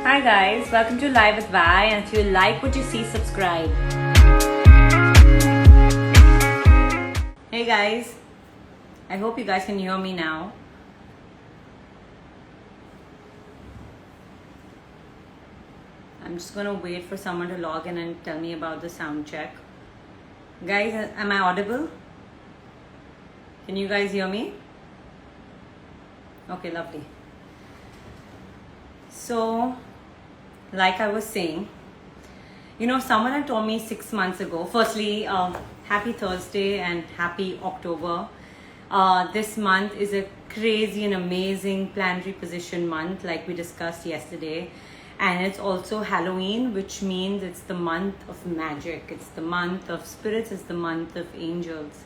Hi guys, welcome to Live with Vi, and if you like what you see, subscribe. Hey guys, I hope you guys can hear me now. I'm just gonna wait for someone to log in and tell me about the sound check. Guys, am I audible? Can you guys hear me? Okay, lovely. So, like I was saying, someone had told me 6 months ago, firstly, happy Thursday and happy October. This month is a crazy and amazing planetary position month, like we discussed yesterday. And it's also Halloween, which means it's the month of magic. It's the month of spirits. It's the month of angels.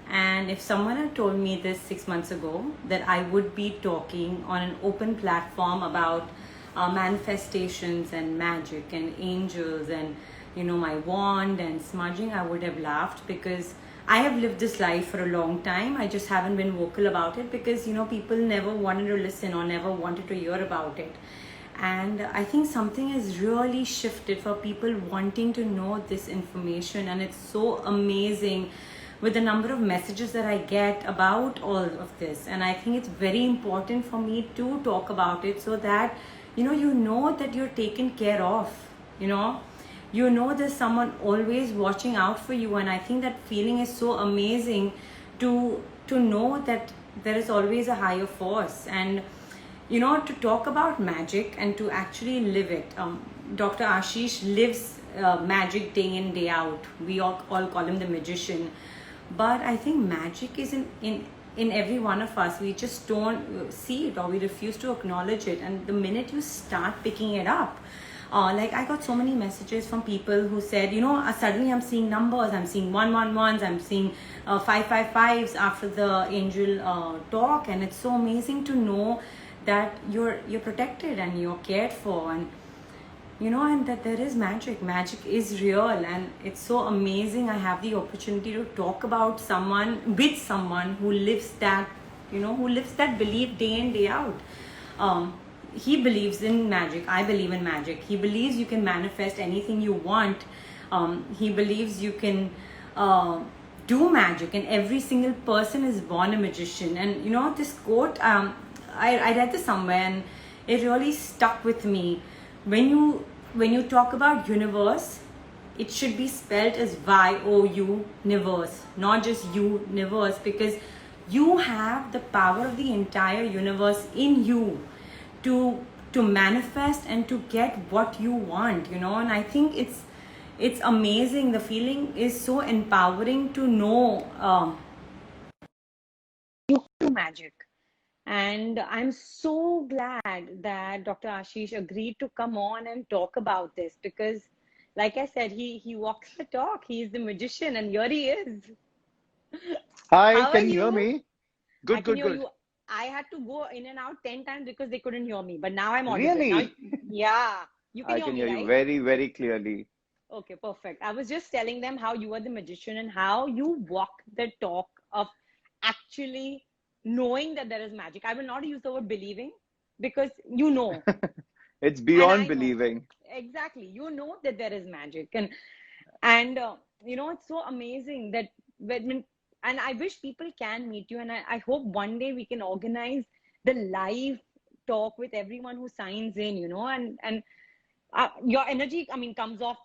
And if someone had told me this 6 months ago, that I would be talking on an open platform about manifestations and magic and angels and my wand and smudging, I would have laughed, because I have lived this life for a long time. I just haven't been vocal about it because people never wanted to listen or never wanted to hear about it. And I think something has really shifted for people wanting to know this information, and it's so amazing with the number of messages that I get about all of this. And I think it's very important for me to talk about it, so that you know that you're taken care of. There's someone always watching out for you, and I think that feeling is so amazing to know that there is always a higher force. And to talk about magic and to actually live it. Dr. Ashish lives magic day in, day out. We all call him the magician. But I think magic is in every one of us. We just don't see it, or we refuse to acknowledge it. And the minute you start picking it up, like I got so many messages from people who said, suddenly I'm seeing numbers, I'm seeing 111s, I'm seeing 555s after the angel talk. And it's so amazing to know that you're protected and you're cared for, and and that there is magic. Magic is real, and it's so amazing. I have the opportunity to talk about with someone who lives that belief day in, day out. He believes in magic. I believe in magic. He believes you can manifest anything you want. He believes you can do magic, and every single person is born a magician. And this quote, I read this somewhere, and it really stuck with me. When you talk about universe, it should be spelled as YOU, universe, not just universe, because you have the power of the entire universe in you to manifest and to get what you want. And I think it's amazing. The feeling is so empowering to know you do magic. And I'm so glad that Dr. Ashish agreed to come on and talk about this, because, like I said, he walks the talk. He's the magician, and here he is. Hi, How are can you hear you? me? I Good, can good, hear good. you. I had to go in and out 10 times because they couldn't hear me, but now I'm audible. Now, Really? yeah, you can I hear can me, hear you right? very, very clearly. Okay, perfect. I was just telling them how you are the magician and how you walk the talk of actually knowing that there is magic. I will not use the word believing, because It's and beyond I know believing. exactly. You know that there is magic, and it's so amazing that when and I wish people can meet you, and I hope one day we can organize the live talk with everyone who signs in, and your energy, I mean, comes off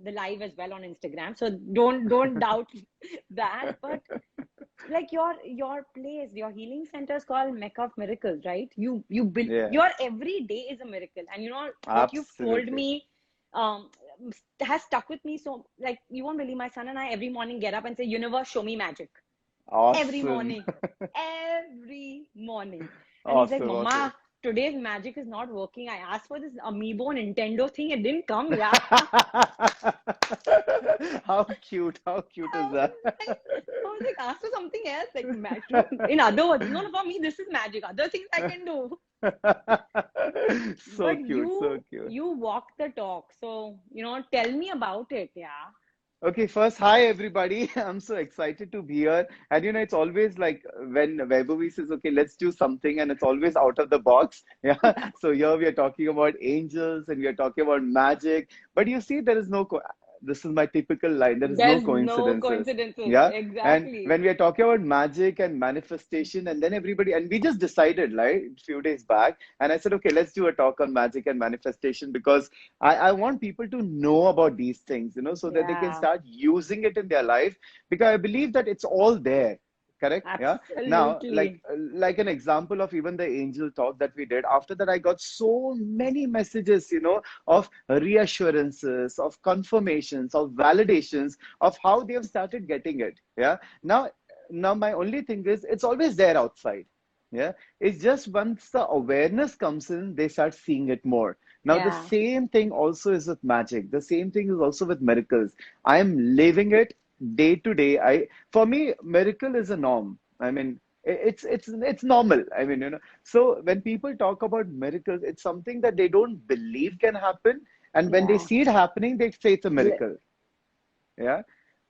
the live as well on Instagram, so don't doubt that. But like your place, your healing center is called Mecca of Miracles, right? Yeah, Your every day is a miracle, and what you've told absolutely. me um has stuck with me. So, like, you won't believe, my son and I every morning get up and say, universe, show me magic. Every Awesome. morning, every morning. And he's like, Awesome, awesome. Mama, today's magic is not working. I asked for this amiibo Nintendo thing, it didn't come. Yeah. How cute I is was that? like, ask for something else, like in other words. No, no, for me, this is magic. Other things I can do. So But cute, so you cute. you walk the talk. So, tell me about it. Yeah. Okay, first, hi everybody. I'm so excited to be here. And it's always like when Vaibhavi says, okay, let's do something, and it's always out of the box. Yeah. So here we are talking about angels and we are talking about magic. But you see, there is no, this is my typical line, there is no There's no coincidences. coincidences. Yeah. And Exactly. when we are talking about magic and manifestation, and then everybody, and we just decided, like, a few days back, and I said, okay, let's do a talk on magic and manifestation because I want people to know about these things, so that they can Yeah, start using it in their life because I believe that it's all there. Correct? Yeah. Now, absolutely. like an example of even the angel talk that we did, after that, I got so many messages, of reassurances, of confirmations, of validations of how they have started getting it. Yeah. Now my only thing is it's always there outside. Yeah. It's just once the awareness comes in, they start seeing it more. Now, the Yeah. same thing also is with magic. The same thing is also with miracles. I am living it day to day. For me, miracle is a norm. I mean, it's normal. I mean, So when people talk about miracles, it's something that they don't believe can happen, and when they Yeah. see it happening, they say it's a Le- miracle. Yeah.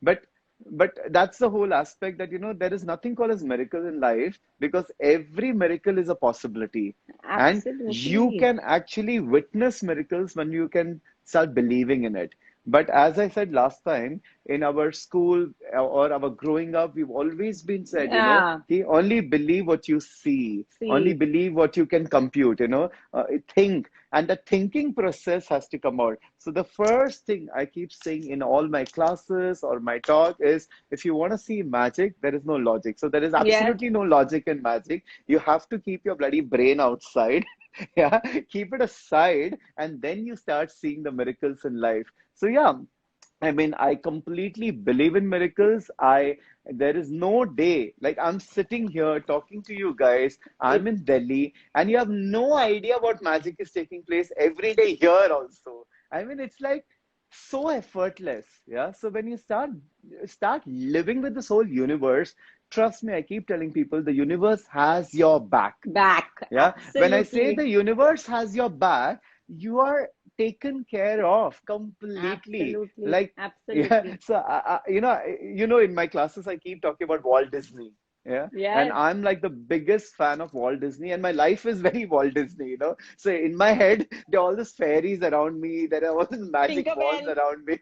But but that's the whole aspect that there is nothing called as miracle in life because every miracle is a possibility, and you Absolutely. can actually witness miracles when you can start believing in it. But as I said last time, in our school or our growing up, we've always been said, Yeah. only believe what you see, only See. believe what you can compute, think, and the thinking process has to come out. So the first thing I keep saying in all my classes or my talk is, if you want to see magic, there is no logic. So there is Yes. absolutely no logic in magic. You have to keep your bloody brain outside. Yeah, keep it aside, and then you start seeing the miracles in life. So yeah, I mean, I completely believe in miracles. There is no day, like I'm sitting here talking to you guys. I'm It. in Delhi, and you have no idea what magic is taking place every day here also. I mean, it's like so effortless. Yeah. So when you start living with this whole universe, trust me, I keep telling people the universe has your back. Back. Yeah. When I say Absolutely. the universe has your back, you are taken care of completely. Absolutely. Like, yeah. Absolutely. So, in my classes, I keep talking about Walt Disney. Yeah. And Yes. I'm like the biggest fan of Walt Disney, and my life is very Walt Disney. So in my head, there are all these fairies around me, there are all these magic wands Tinkerbell. around me,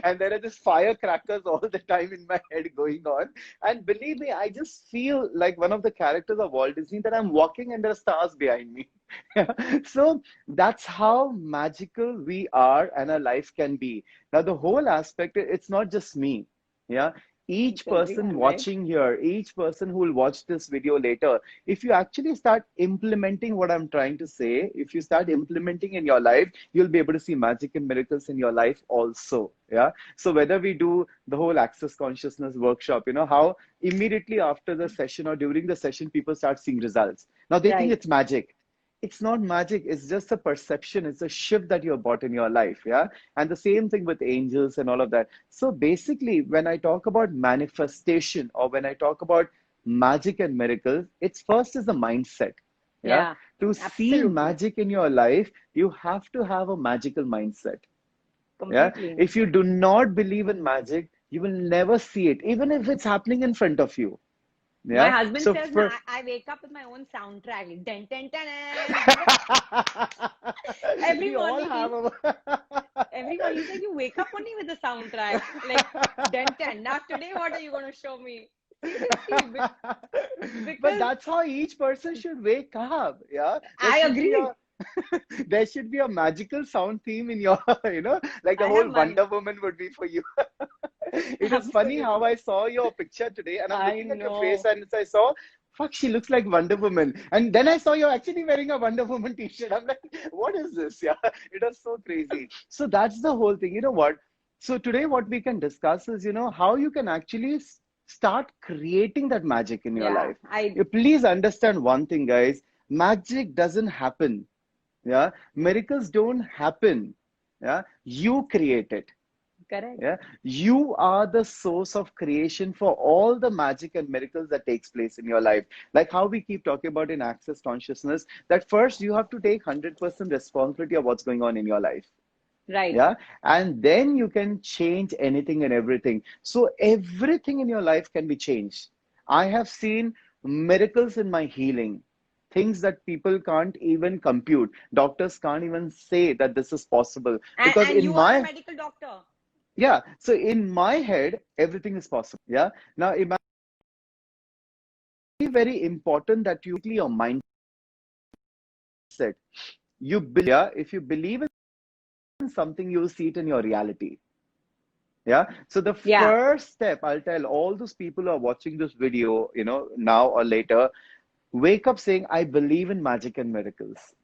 and there are these firecrackers all the time in my head going on. And believe me, I just feel like one of the characters of Walt Disney that I'm walking and there are stars behind me. So that's how magical we are and our life can be. Now, the whole aspect, it's not just me. Yeah. It's Each person everyone, right? watching here, each person who will watch this video later, if you actually start implementing what I'm trying to say, if you start implementing in your life, you'll be able to see magic and miracles in your life also. Yeah. So whether we do the whole access consciousness workshop, how immediately after the session or during the session, people start seeing results. Now they think Right. it's magic. It's not magic. It's just a perception. It's a shift that you have bought in your life. Yeah. And the same thing with angels and all of that. So basically, when I talk about manifestation or when I talk about magic and miracles, it's first is the mindset. Yeah. Yeah. To see Absolutely. magic in your life, you have to have a magical mindset. Yeah. Completely. If you do not believe in magic, you will never see it, even if it's happening in front of you. My Yeah. husband So says, "Na, for I wake up with my own soundtrack, like, dun, dun, dun, dun. Every we all morning have he, a every morning he's like, you wake up only with the soundtrack, like, dun, dun. Now today, what are you going to show me? Seriously, but because that's how each person should wake up. Yeah, there I should be agree. a there should be a magical sound theme in your, like a I have whole mine. Wonder Woman would be for you. It is funny how Absolutely. I saw your picture today, and I'm I looking at your face, know. and I saw, fuck, she looks like Wonder Woman. And then I saw you're actually wearing a Wonder Woman t-shirt. I'm like, what is this? Yeah, it was so crazy. So that's the whole thing. You know what? So today, what we can discuss is, how you can actually start creating that magic in your Yeah. life. Please understand one thing, guys. Magic doesn't happen. Yeah, miracles don't happen. Yeah, you create it. Correct. Yeah, you are the source of creation for all the magic and miracles that takes place in your life. Like how we keep talking about in access consciousness, that first you have to take 100% responsibility of what's going on in your life. Right. Yeah. And then you can change anything and everything. So everything in your life can be changed. I have seen miracles in my healing, things that people can't even compute. Doctors can't even say that this is possible because And in you are a my, medical doctor. yeah, so in my head, everything is possible. Yeah. Now, imagine, very important that you your mindset. You believe, yeah, if you believe in something, you'll see it in your reality. Yeah. So the Yeah. first step I'll tell all those people who are watching this video, now or later, wake up saying, I believe in magic and miracles.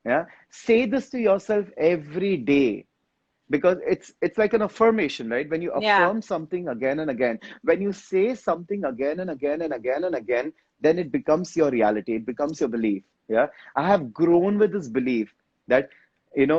Yeah. Say this to yourself every day because it's like an affirmation, right? When you Yeah. affirm something again and again, when you say something again and again and again and again, then it becomes your reality, it becomes your belief. Yeah. I have grown with this belief that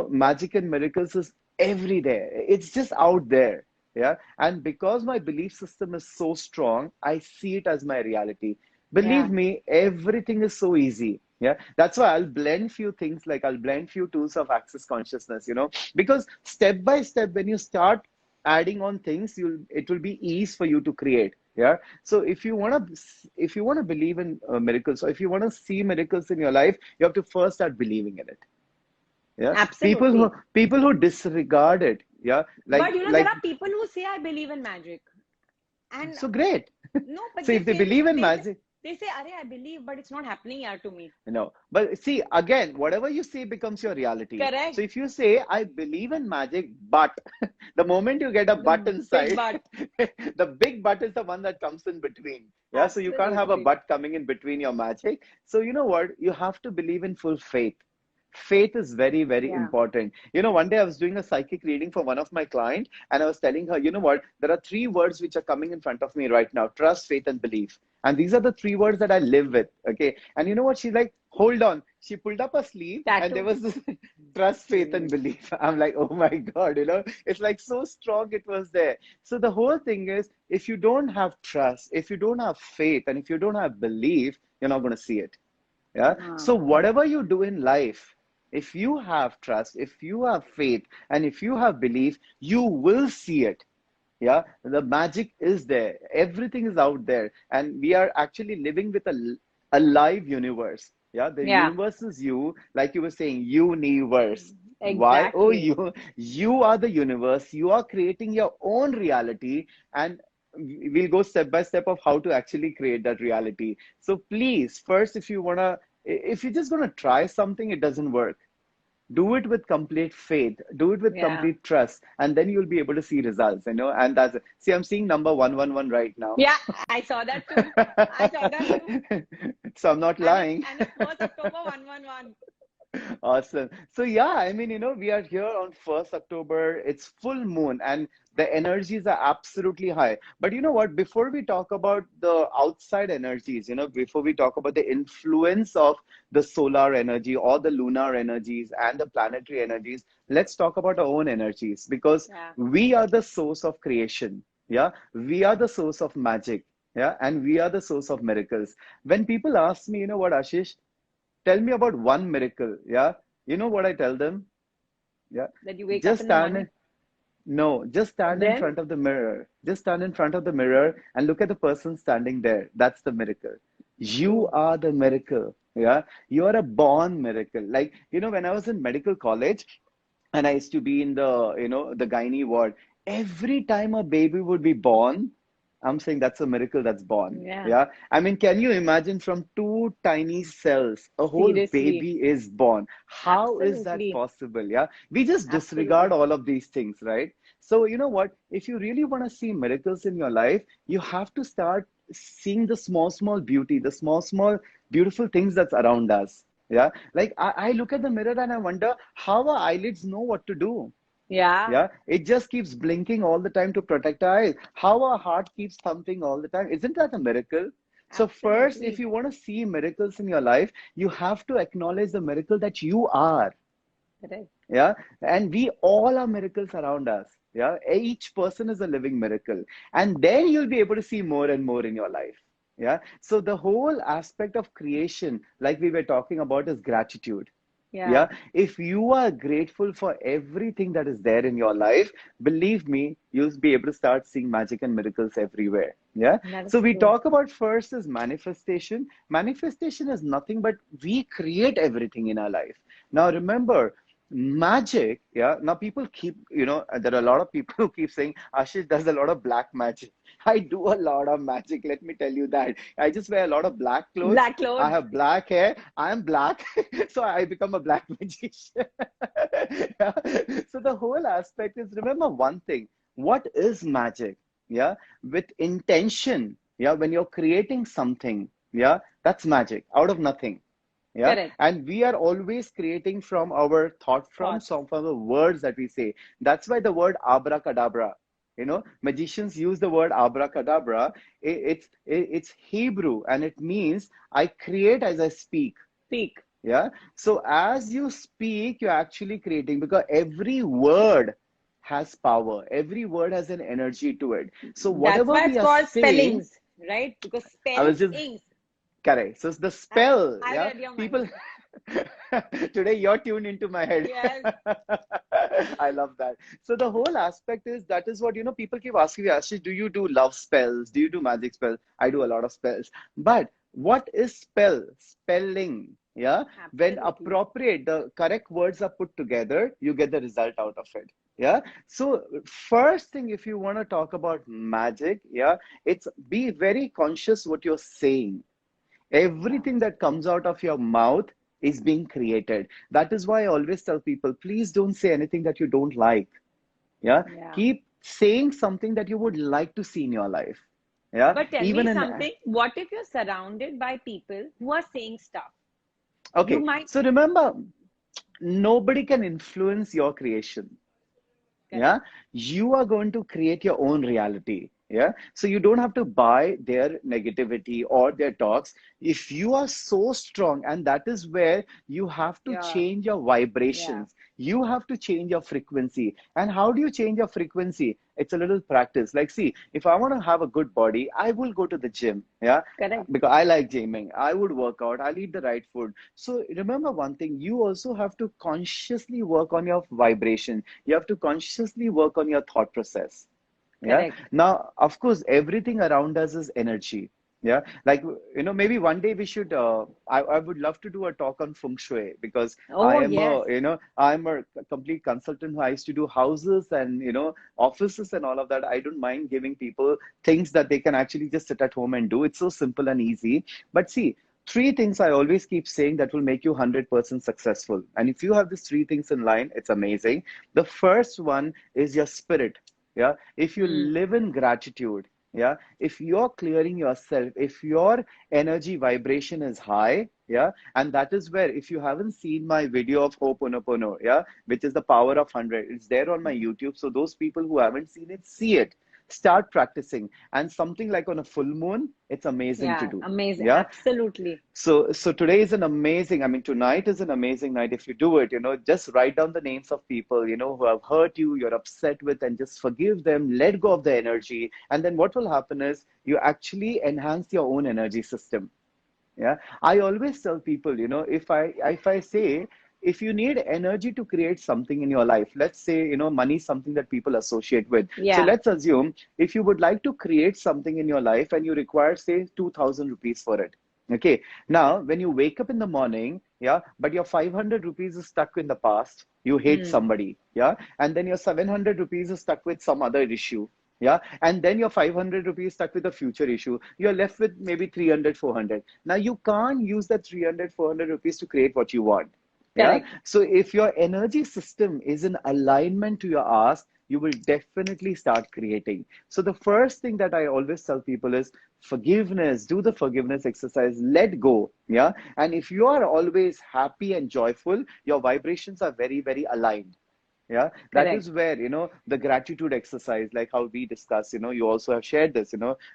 magic and miracles is every day, it's just out there. Yeah. And because my belief system is so strong, I see it as my reality. Yeah. Believe me, everything is so easy. Yeah. That's why I'll blend few things, like I'll blend few tools of access consciousness, because step by step, when you start adding on things, it will be ease for you to create. Yeah. So if you want to believe in miracles, or if you want to see miracles in your life, you have to first start believing in it. Yeah. people who Absolutely. people who disregard it, yeah, But there like are people who say I believe in magic. And so great. no, but So they if they say believe in they say magic, they say, Arey, I believe, but it's not happening here to me. but see, again, whatever you say becomes your reality. So Correct. if you say, I believe in magic, but the moment you get a The but big inside, but. the big but is the one that comes in between. Yeah. So you can't have a Absolutely. but coming in between your magic. So you know what? You have to believe in full faith. Faith is very, very Yeah. important. One day I was doing a psychic reading for one of my clients, and I was telling her, you know what? There are three words which are coming in front of me right now: trust, faith, and belief. And these are the three words that I live with. Okay. And you know what? She's like, hold on. She pulled up her sleeve, and there Tattoo. was this trust, faith, and belief. I'm like, oh my God, it's like so strong it was there. So the whole thing is, if you don't have trust, if you don't have faith, and if you don't have belief, you're not going to see it. Yeah. So Correct. whatever you do in life, if you have trust, if you have faith, and if you have belief, you will see it. Yeah. The magic is there. Everything is out there. And we are actually living with a live universe. Yeah. The Yeah. universe is you, like you were saying, universe. Why? Oh, Exactly. you are the universe. You are creating your own reality. And we'll go step by step of how to actually create that reality. So please, first, if you're just gonna try something, it doesn't work. Do it with complete faith, do it with Yeah. complete trust, and then you'll be able to see results, and that's it. See, I'm seeing number 111 right now. Yeah. I saw that too. I saw that too. So I'm not lying. And it's 1st October 111. Awesome. So yeah, I mean, we are here on 1st October. It's full moon and the energies are absolutely high. But you know what? Before we talk about the outside energies, before we talk about the influence of the solar energy or the lunar energies and the planetary energies, let's talk about our own energies, because Yeah. we are the source of creation. Yeah. We are the source of magic. Yeah. And we are the source of miracles. When people ask me, you know what, Ashish, tell me about one miracle. Yeah. You know what I tell them? Yeah. That you wake up Just in the stand morning. in, no, just stand in Then, front of the mirror. Just stand in front of the mirror and look at the person standing there. That's the miracle. You true. are the miracle. Yeah. You are a born miracle. Like, when I was in medical college and I used to be in the gynae ward, every time a baby would be born, I'm saying that's a miracle that's born. Yeah. Yeah. I mean, can you imagine from two tiny cells, a whole Seriously. baby is born? How is that Absolutely. possible? Yeah. We just disregard Absolutely. all of these things, right? So, you know what? If you really want to see miracles in your life, you have to start seeing the small, small beauty, the small, small beautiful things that's around us. Yeah. Like I look at the mirror and I wonder how our eyelids know what to do. Yeah. Yeah, it just keeps blinking all the time to protect our eyes. How our heart keeps thumping all the time. Isn't that a miracle? So, first, if Absolutely. you want to see miracles in your life, you have to acknowledge the miracle that you are. Correct. Yeah, and we all are miracles around us. Yeah, each person is a living miracle. And then you'll be able to see more and more in your life. Yeah, so the whole aspect of creation, like we were talking about, is gratitude. Yeah. If you are grateful for everything that is there in your life, believe me, you'll be able to start seeing magic and miracles everywhere. That is So we true. talk about first is manifestation. Manifestation is nothing but we create everything in our life. Now remember, magic, now people keep, there are a lot of people who keep saying Ashish does a lot of black magic. I do a lot of magic, let me tell you that. I just wear a lot of black clothes. Black clothes. I have black hair. I am black, so I become a black magician. Yeah. So the whole aspect is, remember one thing: what is magic? Yeah, with intention. Yeah, when you're creating something, that's magic out of nothing. Yeah, Correct. and we are always creating from our thought, from Thoughts. some from the words that we say. That's why the word abracadabra. Magicians use the word abracadabra. It's Hebrew, and it means I create as I speak. Speak. Yeah. So as you speak, you're actually creating, because every word has power. Every word has an energy to it. So That's whatever why we it's are called saying, spellings, right? Because I spell was just ings. correct. So it's the I, spell. I Yeah. read your mind. People today you're tuned into my head. Yes. I love that. So the whole aspect is, that is what, people keep asking me, Ashish, do you do love spells? Do you do magic spells? I do a lot of spells. But what is spell? Spelling. Yeah. When Absolutely. appropriate, the correct words are put together, you get the result out of it. Yeah. So first thing, if you want to talk about magic, it's be very conscious what you're saying. Yeah. Everything that comes out of your mouth is being created. That is why I always tell people, please don't say anything that you don't like. Yeah. Yeah. Keep saying something that you would like to see in your life. Yeah. But tell Even me in, something. What if you're surrounded by people who are saying stuff? You okay. might. So remember, nobody can influence your creation. Correct. Yeah, you are going to create your own reality. Yeah, so you don't have to buy their negativity or their talks. If you are so strong, and that is where you have to Yeah. change your Yeah. vibrations, you have to change your frequency. And how do you change your frequency? It's a little practice. Like, see, if I want to have a good body, I will go to the gym. Yeah, Correct. because I like gymming. I would work out. I'll eat the right food. So remember one thing, you also have to consciously work on your vibration. You have to consciously work on your thought process. Yeah. Correct. Now, of course, everything around us is energy. Yeah. Like, maybe one day we should, I would love to do a talk on feng shui, because Oh, yes. I'm a complete consultant who I used to do houses and, offices and all of that. I don't mind giving people things that they can actually just sit at home and do. It's so simple and easy. But see, three things I always keep saying that will make you 100% successful. And if you have these three things in line, it's amazing. The first one is your spirit. Yeah. If you Hmm. live in gratitude, yeah, if you're clearing yourself, if your energy vibration is high, yeah, and that is where, if you haven't seen my video of Ho'oponopono, yeah, which is the power of 100, it's there on my YouTube. So those people who haven't seen it, see it, start practicing. And something like on a full moon, it's amazing to Yeah. do. Amazing. Yeah. Absolutely. So today is an amazing, I mean, tonight is an amazing night. If you do it, just write down the names of people, who have hurt you, you're upset with, and just forgive them, let go of the energy. And then what will happen is you actually enhance your own energy system. Yeah. I always tell people, if I say, if you need energy to create something in your life, let's say, money is something that people associate with. So Yeah. let's assume if you would like to create something in your life and you require, say, 2,000 rupees for it. Okay. Now, when you wake up in the morning, yeah, but your 500 rupees is stuck in the past, you hate Hmm. somebody, yeah, and then your 700 rupees is stuck with some other issue, yeah, and then your 500 rupees stuck with a future issue, you're left with maybe 300, 400. Now you can't use that 300, 400 rupees to create what you want. Yeah. Correct. So if your energy system is in alignment to your ask, you will definitely start creating. So the first thing that I always tell people is forgiveness. Do the forgiveness exercise, let go. Yeah. And if you are always happy and joyful, your vibrations are very, very aligned. Yeah, that Correct. is where, the gratitude exercise, like how we discuss, you also have shared this,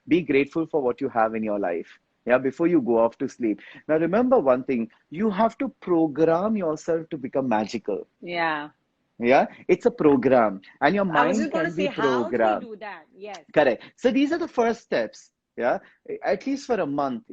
be grateful for what you have in your life. Yeah, before you go off to sleep. Now, remember one thing, you have to program yourself to become magical. Yeah. Yeah, it's a program, and your I was mind just going to can say, be how do we programmed. do that? Yes. Correct. So these are the first steps. Yeah. At least for a month,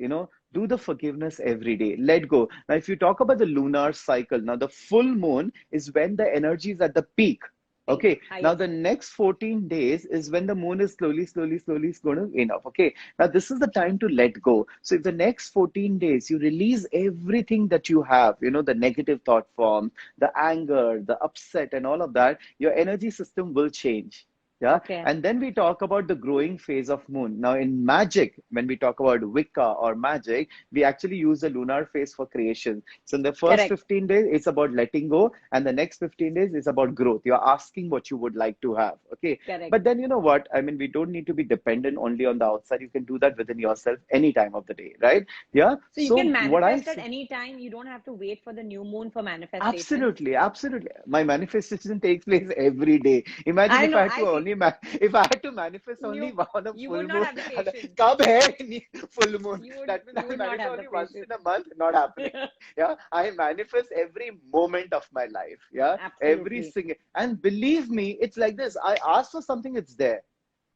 Do the forgiveness every day. Let go. Now, if you talk about the lunar cycle, now the full moon is when the energy is at the peak. Peak, Okay. Now highest. the next 14 days is when the moon is slowly going to enough. Okay. Now this is the time to let go. So if the next 14 days you release everything that you have, the negative thought form, the anger, the upset, and all of that, your energy system will change. Yeah. Okay. And then we talk about the growing phase of moon. Now, in magic, when we talk about Wicca or magic, we actually use the lunar phase for creation. So, in the first Correct. 15 days, it's about letting go, and the next 15 days is about growth. You're asking what you would like to have. Okay. Correct. But then, you know what? I mean, we don't need to be dependent only on the outside. You can do that within yourself any time of the day, right? Yeah. So you can So, what I manifest at see. any time. You don't have to wait for the new moon for manifestation. Absolutely, absolutely. My manifestation takes place every day. Imagine I if I know. had to only if I had to manifest only You on a you full would not moon. have the patience. Kab hai full moon? That means You I would not manifest have the only once patience. in a month. Not happening. Yeah, I manifest every moment of my life. Yeah, every Absolutely. single. And believe me, it's like this. I ask for something, it's there.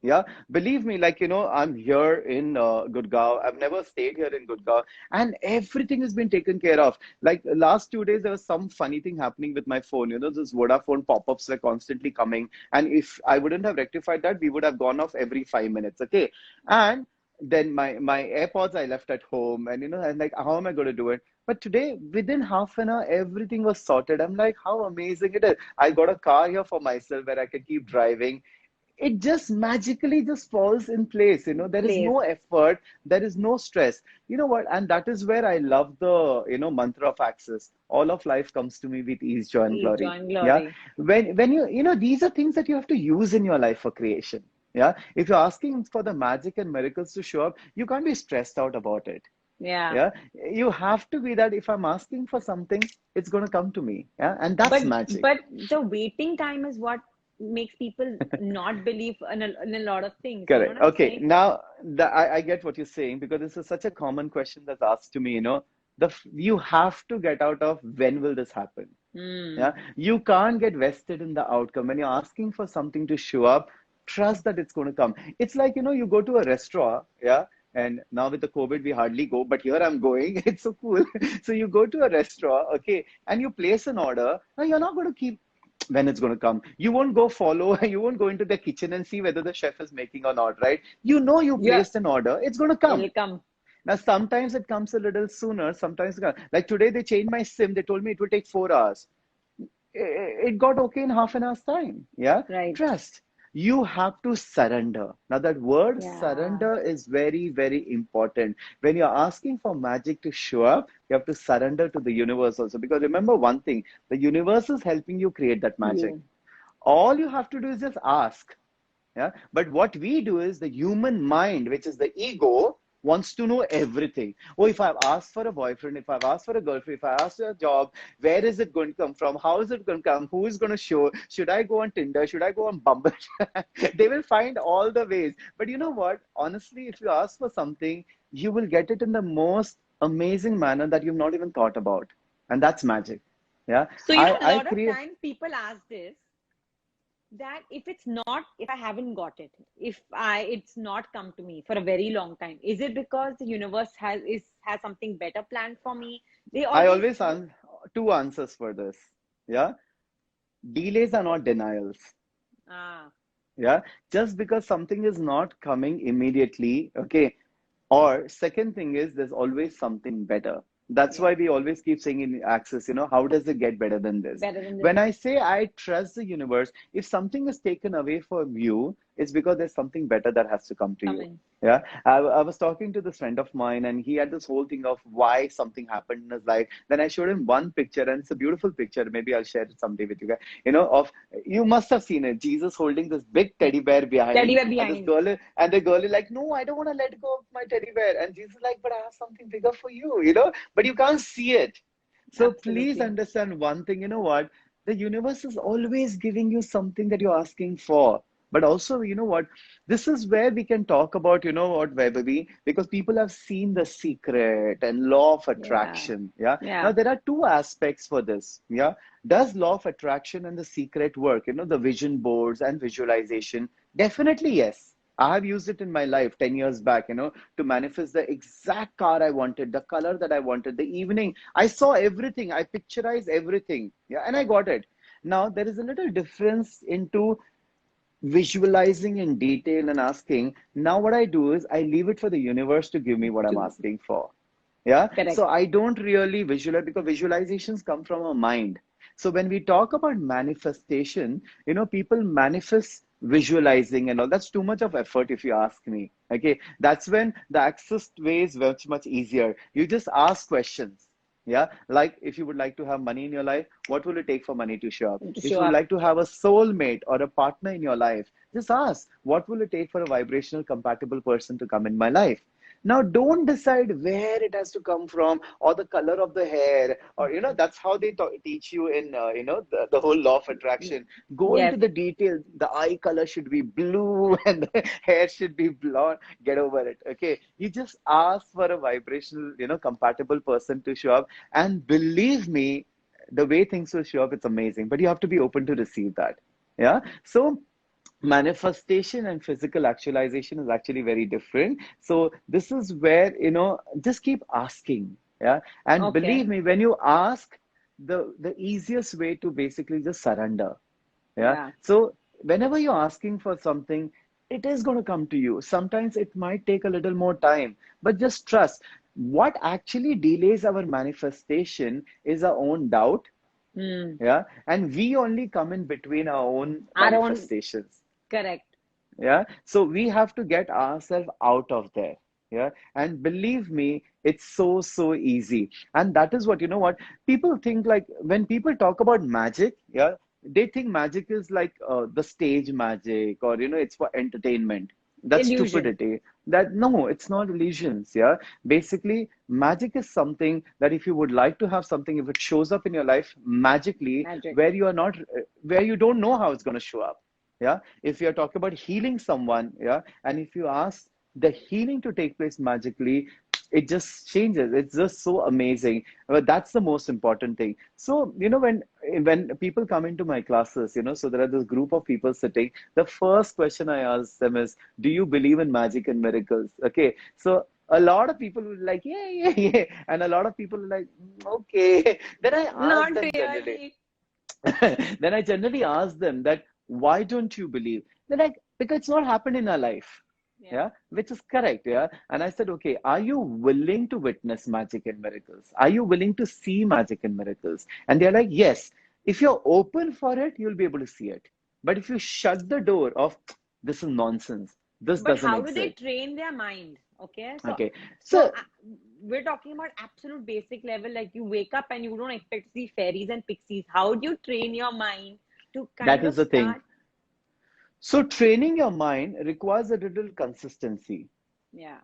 Yeah, believe me, like, I'm here in Gurgaon. I've never stayed here in Gurgaon, and everything has been taken care of. Like last 2 days, there was some funny thing happening with my phone. Those Vodafone pop-ups were constantly coming, and if I wouldn't have rectified that, we would have gone off every 5 minutes. Okay, and then my AirPods I left at home, and and like, how am I going to do it? But today, within half an hour, everything was sorted. I'm like, how amazing it is. I got a car here for myself where I can keep driving. It just magically just falls in place. There is Place. no effort, there is no stress. You know what? And that is where I love the mantra of access. All of life comes to me with ease, joy, and Ease, glory. joy, and Yeah, glory. when these are things that you have to use in your life for creation. Yeah, if you're asking for the magic and miracles to show up, you can't be stressed out about it. Yeah. Yeah, you have to be that if I'm asking for something, it's going to come to me. Yeah, and But that's magic. but the waiting time is what makes people not believe in a lot of things. You know Correct. what I'm Okay. saying? Now, I get what you're saying, because this is such a common question that's asked to me. You have to get out of when will this happen? Hmm. Yeah. You can't get vested in the outcome. When you're asking for something to show up, trust that it's going to come. It's like, you go to a restaurant. Yeah. And now with the COVID, we hardly go, but here I'm going. It's so cool. So you go to a restaurant, okay, and you place an order. Now you're not going to keep when it's going to come. You won't go follow, you won't go into the kitchen and see whether the chef is making or not, right? You Yeah, placed an order, it's going to it'll come. come. Now, sometimes it comes a little sooner, sometimes like today, they changed my SIM. They told me it will take 4 hours. It got okay in half an hour's time. Yeah. Right. Trust. You have to surrender. Now, that word Yeah. surrender is very, very important. When you're asking for magic to show up, you have to surrender to the universe also. Because remember one thing, the universe is helping you create that magic. You. All you have to do is just ask. Yeah. But what we do is the human mind, which is the ego, wants to know everything. Oh, if I've asked for a boyfriend, if I've asked for a girlfriend, if I asked for a job, where is it going to come from? How is it going to come? Who is going to show? Should I go on Tinder? Should I go on Bumble? They will find all the ways. But you know what? Honestly, if you ask for something, you will get it in the most amazing manner that you've not even thought about. And that's magic. Yeah. So, a I lot of create. times people ask this, that if I haven't got it, if it's not come to me for a very long time, is it because the universe has something better planned for me? They I always, always two answers for this. Yeah. Delays are not denials. ah, Yeah. Just because something is not coming immediately, okay. Or second thing is there's always something better. That's yeah, why we always keep saying in Access, how does it get better than this? better than this. When I say I trust the universe, if something is taken away from you, it's because there's something better that has to come to you. Coming. Yeah. I was talking to this friend of mine, and he had this whole thing of why something happened in his life. Then I showed him one picture, and it's a beautiful picture. Maybe I'll share it someday with you guys. Of you must have seen it. Jesus holding this big teddy bear Teddy behind, bear and this behind. girl and the girl is like, no, I don't want to let go of my teddy bear. And Jesus is like, but I have something bigger for you, but you can't see it. So please Absolutely. understand one thing. You know what? The universe is always giving you something that you're asking for. But also, you know what? This is where we can talk about, what, Vaibhavi, because people have seen The Secret and Law of Yeah. Attraction. Yeah. Now, Yeah. there are two aspects for this. Yeah. Does Law of Attraction and The Secret work? The vision boards and visualization? Definitely, yes. I have used it in my life 10 years back, to manifest the exact car I wanted, the color that I wanted, the evening. I saw everything, I picturized everything. Yeah, and I got it. Now, there is a little difference into visualizing in detail and asking. Now, what I do is I leave it for the universe to give me what I'm To asking for. Yeah. correct. So I don't really visualize because visualizations come from our mind. So when we talk about manifestation, people manifest visualizing and all. That's too much of effort, if you ask me. Okay. That's when the access way is much, much easier. You just ask questions. Yeah. Like if you would like to have money in your life, what will it take for money to show up? To If show you would up. like to have a soulmate or a partner in your life, just ask, what will it take for a vibrational compatible person to come in my life? Now, don't decide where it has to come from or the color of the hair, or, that's how they teach you in, the whole law of attraction. Go Yes. into the details. The eye color should be blue and the hair should be blonde. Get over it. Okay. You just ask for a vibrational, compatible person to show up. And believe me, the way things will show up, it's amazing. But you have to be open to receive that. Yeah. So, manifestation and physical actualization is actually very different. So this is where, just keep asking. Yeah. And believe Okay. me, when you ask, the easiest way to basically just surrender. Yeah. Yeah. So whenever you're asking for something, it is going to come to you. Sometimes it might take a little more time, but just trust. What actually delays our manifestation is our own doubt. Hmm. Yeah. And we only come in between our own Our own manifestations. correct. Yeah. So we have to get ourselves out of there. Yeah. And believe me, it's so, so easy. And that is what, people think, like when people talk about magic, yeah, they think magic is like the stage magic, or, it's for entertainment. That's Illusion. stupidity. That No, it's not illusions. Yeah. Basically, magic is something that if you would like to have something, if it shows up in your life magically, Magic. where you are not, where you don't know how it's going to show up. Yeah. If you're talking about healing someone, yeah, and if you ask the healing to take place magically, it just changes. It's just so amazing. But that's the most important thing. So, when people come into my classes, so there are this group of people sitting. The first question I ask them is, do you believe in magic and miracles? Okay. So a lot of people will be like, yeah, yeah, yeah. And a lot of people are like, okay. Then I ask Not them generally, really. then I generally ask them that, why don't you believe? They're like, because it's not happened in our life. Yeah. Yeah, which is correct. Yeah. And I said, okay, are you willing to witness magic and miracles? Are you willing to see magic and miracles? And they're like, yes. If you're open for it, you'll be able to see it. But if you shut the door of, this is nonsense, this But doesn't how do they exist. train their mind? Okay. So, Okay. so So we're talking about absolute basic level. Like you wake up and you don't expect to see fairies and pixies. How do you train your mind to that kind is of the thing. start? So training your mind requires a little consistency. Yeah.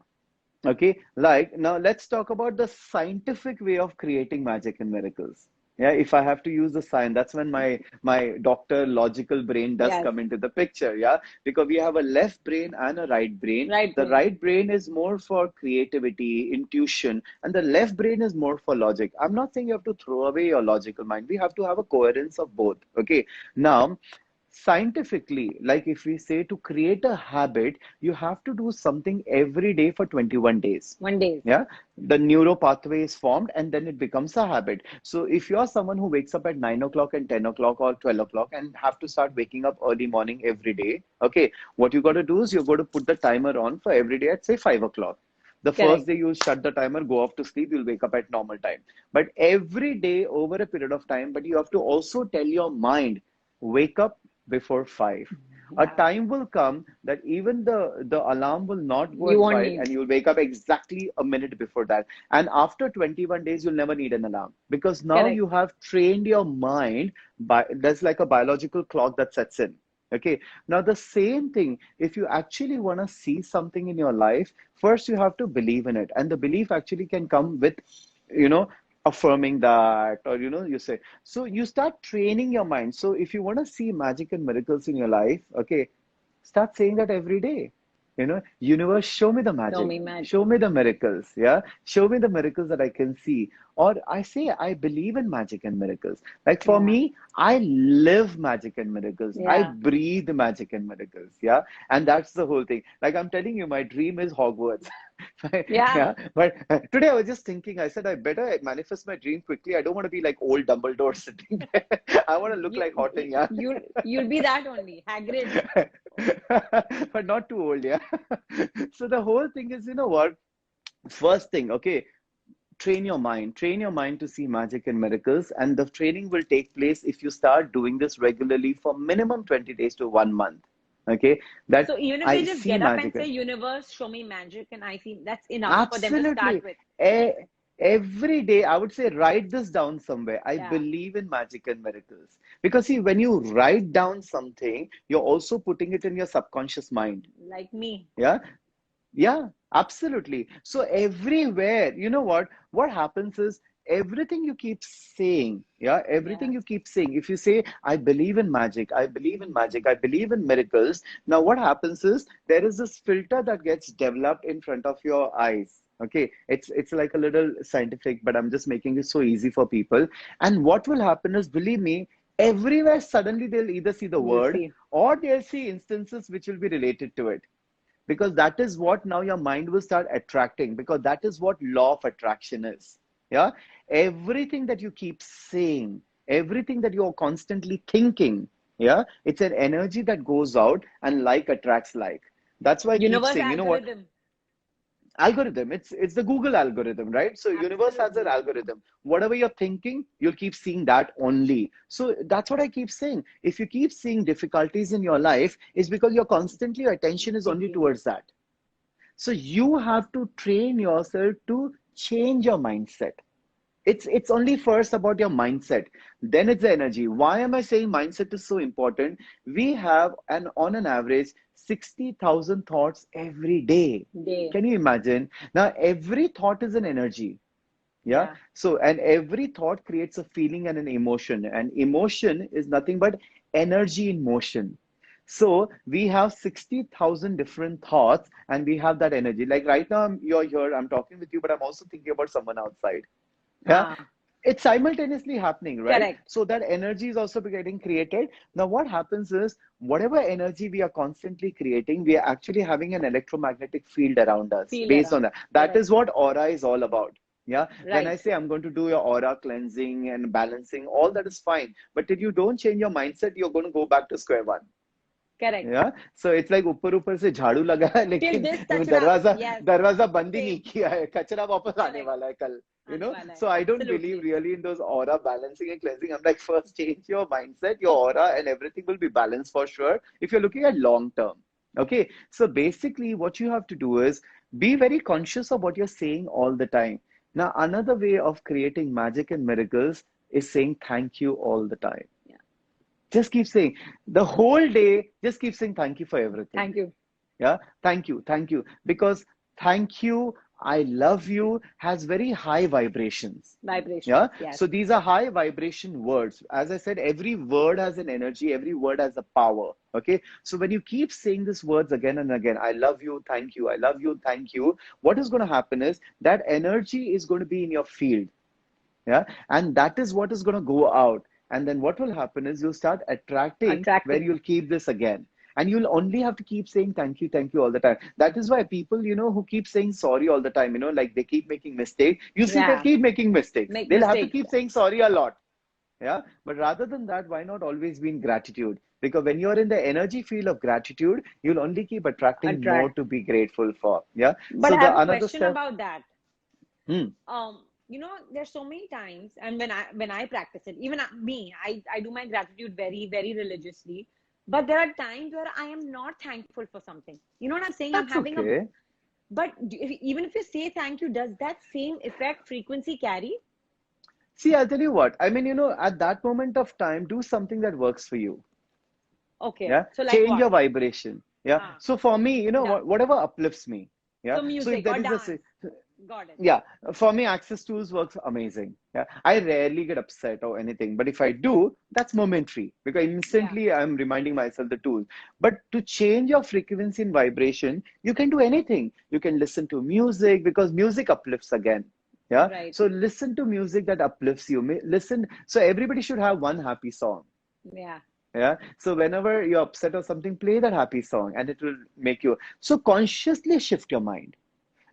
Okay, like now let's talk about the scientific way of creating magic and miracles. Yeah, if I have to use the science, that's when my doctor logical brain does Yes. come into the picture. Yeah, because we have a left brain and a right brain. Right The brain. right brain is more for creativity, intuition, and the left brain is more for logic. I'm not saying you have to throw away your logical mind. We have to have a coherence of both. Okay, now scientifically, like if we say to create a habit, you have to do something every day for 21 days. One day. Yeah, the neuro pathway is formed and then it becomes a habit. So if you're someone who wakes up at 9 o'clock and 10 o'clock or 12 o'clock and have to start waking up early morning every day, okay, what you got to do is you're going to put the timer on for every day at say 5 o'clock. The first Correct. day you'll shut the timer, go off to sleep, you'll wake up at normal time. But every day over a period of time, but you have to also tell your mind, wake up before 5. A Yeah. time will come that even the alarm will not go You at won't 5 need. and you'll wake up exactly a minute before that. And after 21 days, you'll never need an alarm because now Correct. you have trained your mind by there's like a biological clock that sets in. Okay. Now, the same thing, if you actually want to see something in your life, first you have to believe in it. And the belief actually can come with, you know, affirming that, or, you say, so you start training your mind. So if you want to see magic and miracles in your life, okay, start saying that every day. Universe, show me the Show magic, me magic. show me the miracles. Yeah, show me the miracles that I can see. Or I say, I believe in magic and miracles. Like for Yeah. me, I live magic and miracles. I Yeah. breathe magic and miracles. Yeah, and that's the whole thing. Like I'm telling you, my dream is Hogwarts. Yeah. Yeah, but today I was just thinking, I said, I better manifest my dream quickly. I don't want to be like old Dumbledore sitting there. I want to look like Horton, yeah. You'll be that only, Hagrid. But not too old, yeah. So the whole thing is, you know what? First thing, okay, train your mind to see magic and miracles, and the training will take place if you start doing this regularly for minimum 20 days to 1 month. Okay, that So even if I they just see get up and magic. say, "Universe, show me magic," and I see that's enough for them to start Absolutely. with. Every day, I would say, write this down somewhere. I Yeah. believe in magic and miracles. Because, see, when you write down something, you're also putting it in your subconscious mind. Like me. Yeah. Yeah, absolutely. So everywhere, you know what? What happens is everything you keep saying, yeah, everything Yeah. you keep saying. If you say, I believe in magic, I believe in magic, I believe in miracles. Now, what happens is there is this filter that gets developed in front of your eyes. Okay, it's like a little scientific, but I'm just making it so easy for people. And what will happen is, believe me, everywhere suddenly they'll either see the You word see. or they'll see instances which will be related to it, because that is what now your mind will start attracting, because that is what law of attraction is. Yeah, everything that you keep saying, everything that you're constantly thinking, yeah, it's an energy that goes out, and like attracts like. That's why I keep Universe saying, you know what, algorithm. algorithm, it's the Google algorithm, right? So universe has an Absolutely. algorithm. Whatever you're thinking, you'll keep seeing that only. So that's what I keep saying. If you keep seeing difficulties in your life, it's because you're constantly, your attention is only Thinking. towards that. So you have to train yourself to change your mindset. It's only first about your mindset, then it's the energy. Why am I saying mindset is so important? We have an on an average 60,000 thoughts every day. Day. Can you imagine? Now every thought is an energy. Yeah, Yeah. so and every thought creates a feeling and an emotion, and emotion is nothing but energy in motion. So we have 60,000 different thoughts, and we have that energy. Like right now, you're here, I'm talking with you, but I'm also thinking about someone outside. Yeah, Ah. it's simultaneously happening, right? Correct. So that energy is also getting created. Now what happens is, whatever energy we are constantly creating, we are actually having an electromagnetic field around us Feel based on around. that. That Correct. is what aura is all about. Yeah, when I Right. say I'm going to do your aura cleansing and balancing, all that is fine, but if you don't change your mindset, you're going to go back to square one. Correct. Yeah, so it's like ऊपर ऊपर से झाड़ू लगा है, Till लेकिन this kachra. दरवाजा Yes. दरवाजा बंद ही नहीं Same. किया है, कचरा वापस आने Correct. वाला है कल. आने वाला है. So I don't Absolutely. believe really in those aura balancing and cleansing. I'm like, first change your mindset, your aura, and everything will be balanced for sure if you're looking at long term. Okay, so basically what you have to do is be very conscious of what you're saying all the time. Now another way of creating magic and miracles is saying thank you all the time. Yeah. Just keep saying the whole day, just keep saying thank you for everything. Thank you. Yeah, thank you, because thank you, I love you has very high vibrations. Vibration. Yeah, Yes. so these are high vibration words. As I said, every word has an energy, every word has a power. Okay, so when you keep saying these words again and again, I love you, thank you, I love you, thank you, what is going to happen is that energy is going to be in your field. Yeah, and that is what is going to go out, and then what will happen is you'll start attracting where Attracting. you'll keep this again, and you'll only have to keep saying thank you all the time. That is why people, who keep saying sorry all the time, like they keep making mistakes, you see, they'll Yeah. keep making mistakes, Make they'll have to mistakes. keep saying sorry a lot. Yeah, but rather than that, why not always be in gratitude? Because when you're in the energy field of gratitude, you'll only keep attracting more Attract. to be grateful for. Yeah, But so I have the a another question step. about that. Hmm. There's so many times, and when I practice it, even me, I do my gratitude very, very religiously. But there are times where I am not thankful for something. You know what I'm saying? I'm That's having a, okay. but even if you say thank you, does that same effect frequency carry? See, I'll tell you what. I mean, at that moment of time, do something that works for you. Okay. Yeah. So like Change what? your vibration. Yeah. Ah, So for me, done. whatever uplifts me. Yeah. So So if music there or is a, dance. Got it. Yeah, for me, Access Tools works amazing. Yeah, I rarely get upset or anything, but if I do, that's momentary because Yeah. instantly I'm reminding myself the tool. But to change your frequency and vibration, you can do anything. You can listen to music because music uplifts again. Yeah, Right. so listen to music that uplifts you. Listen, so everybody should have one happy song. Yeah. Yeah, so whenever you're upset or something, play that happy song and it will make you. So consciously shift your mind.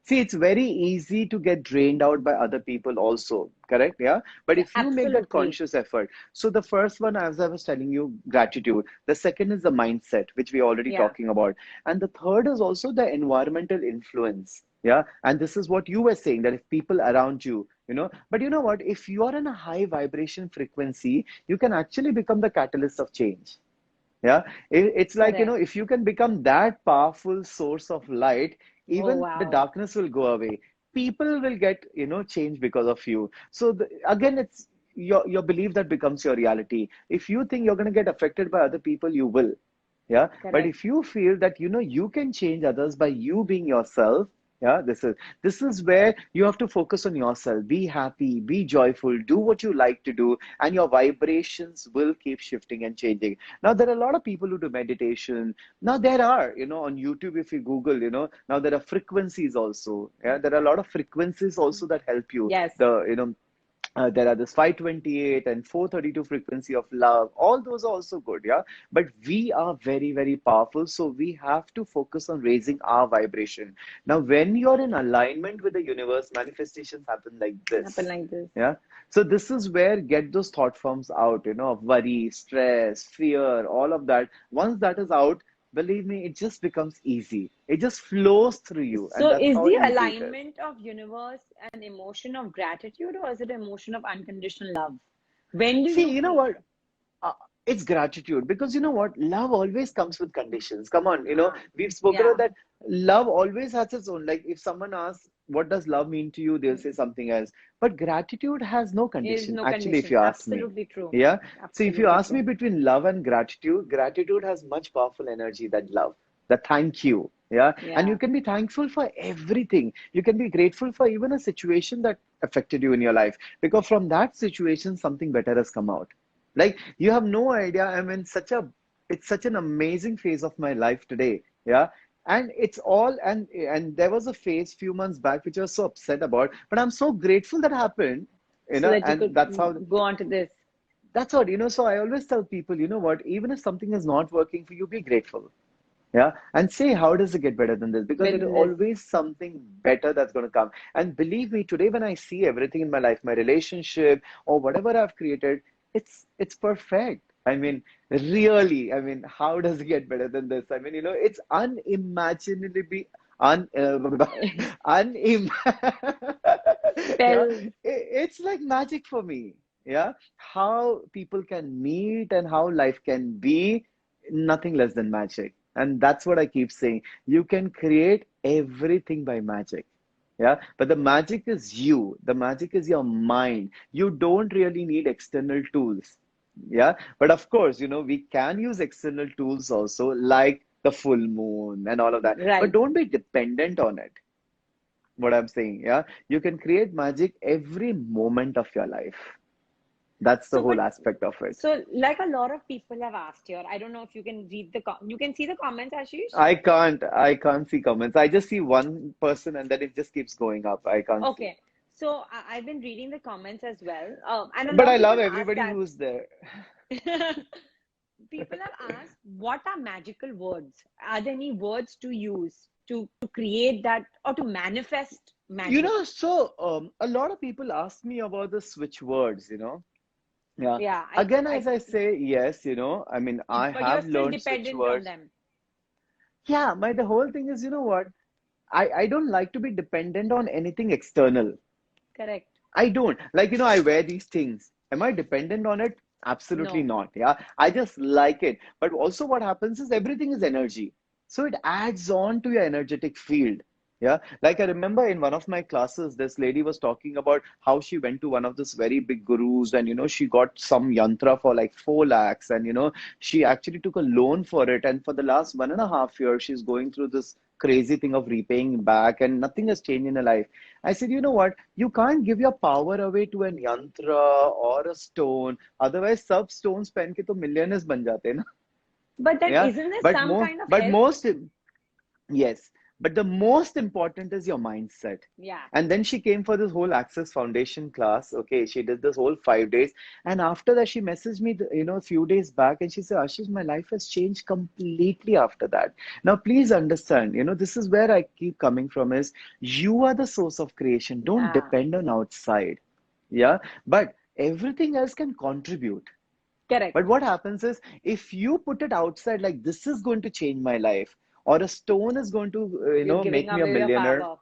See, it's very easy to get drained out by other people also, correct? Yeah. But Yeah. if you make that Absolutely. conscious effort, so the first one, as I was telling you, gratitude. The second is the mindset, which we are already Yeah. talking about. And the third is also the environmental influence. Yeah. And this is what you were saying that if people around you, but you know what? If you are in a high vibration frequency, you can actually become the catalyst of change. Yeah, it's like, Correct. if you can become that powerful source of light, Oh, even the wow. darkness will go away. People will get, change because of you. So again, it's your belief that becomes your reality. If you think you're going to get affected by other people, you will. Yeah, but Correct. if you feel that you can change others by you being yourself, yeah, this is where you have to focus on yourself. Be happy, be joyful, do what you like to do, and your vibrations will keep shifting and changing. Now there are a lot of people who do meditation. Now there are, on YouTube, if you Google, now there are frequencies also. Yeah, there are a lot of frequencies also that help you. Yes. There are this 528 and 432 frequency of love. All those are also good, yeah. But we are very, very powerful, so we have to focus on raising our vibration. Now, when you're in alignment with the universe, manifestations happen like Happen this. like this. Yeah. So this is where get those thought forms out, of worry, stress, fear, all of that. Once that is out, believe me, it just becomes easy. It just flows through you, and So that's is how the easy it is. alignment of universe an emotion of gratitude or is it an emotion of unconditional love? When do See, you you know feel? what? uh, it's gratitude because you know what, love always comes with conditions. Come on, we've spoken about Yeah. that. Love always has its own, like if someone asks what does love mean to you, they'll say something else. But gratitude has no Is condition, no actually, if condition. you ask me. Absolutely true. Yeah. So if you Absolutely ask me true. between love and gratitude has much powerful energy than love. The thank you. Yeah. And you Yeah. can be thankful for everything. You can be grateful for even a situation that affected you in your life, because from that situation something better has come out. Like, you have no idea. I'm in such a, it's such an amazing phase of my life today. Yeah. And it's all, and there was a phase few months back which I was so upset about, but I'm so grateful that happened, So that you and could that's how, go on to this. that's what, so I always tell people, you know what, even if something is not working for you, be grateful. Yeah. And say, how does it get better than this? Because there Better is than this. always something better that's going to come. And believe me, today when I see everything in my life, my relationship or whatever I've created, it's perfect. I mean, really, I mean, how does it get better than this? I mean, it's unimaginably unim yeah, Tell. it's like magic for me. Yeah. How people can meet and how life can be, nothing less than magic. And that's what I keep saying. You can create everything by magic. Yeah. But the magic is you. The magic is your mind. You don't really need external tools. Yeah. But of course, we can use external tools also, like the full moon and all of that. But Right. don't be dependent on it. What I'm saying. Yeah. You can create magic every moment of your life. That's the So, whole but aspect of it. so like a lot of people have asked here. I don't know if you can read you can see the comments, Ashish. I can't see comments. I just see one person and then it just keeps going up. I can't see. Okay. So I've been reading the comments as well, and a But lot of I people love ask everybody that. who's there. People have asked, what are magical words? Are there any words to use to create that or to manifest magic? So a lot of people ask me about the switch words. Yeah. Yeah, Again, as I say, yes, I mean, I but you're have still learned switch dependent on words. them. Yeah, the whole thing is, you know what? I don't like to be dependent on anything external. Correct. I don't. Like, I wear these things. Am I dependent on it? Absolutely No. not. Yeah. I just like it. But also, what happens is everything is energy. So it adds on to your energetic field. Yeah, like I remember in one of my classes, this lady was talking about how she went to one of this very big gurus, and she got some yantra for like 4 lakhs, and she actually took a loan for it, and for the last 1.5 years she's going through this crazy thing of repaying back, and nothing has changed in her life. I said, you know what, you can't give your power away to an yantra or a stone, otherwise sub stones pen ke to millionaires ban jate na. But then Yeah, isn't there but some more kind of but help? most yes, but the most important is your mindset. Yeah, And then she came for this whole Access Foundation class. Okay, she did this whole 5 days, and after that, she messaged me, a few days back, and she said, "Ashish, my life has changed completely after that." Now, please understand, this is where I keep coming from: is you are the source of creation. Don't yeah, depend on outside. Yeah, but everything else can contribute. correct. But what happens is if you put it outside, like this is going to change my life, or a stone is going to, You're giving make me a away your millionaire, power.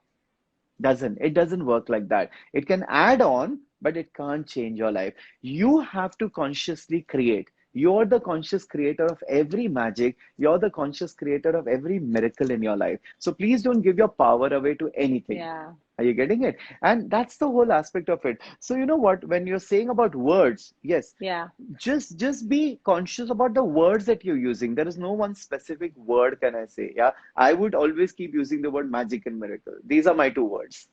it doesn't work like that. It can add on, but it can't change your life. You have to consciously create. You're the conscious creator of every magic. You're the conscious creator of every miracle in your life. So please don't give your power away to anything. Yeah, Are you getting it? And that's the whole aspect of it. So you know what? When you're saying about words, yes, yeah. just be conscious about the words that you're using. There is no one specific word, can I say? Yeah, I would always keep using the word magic and miracle. These are my two words.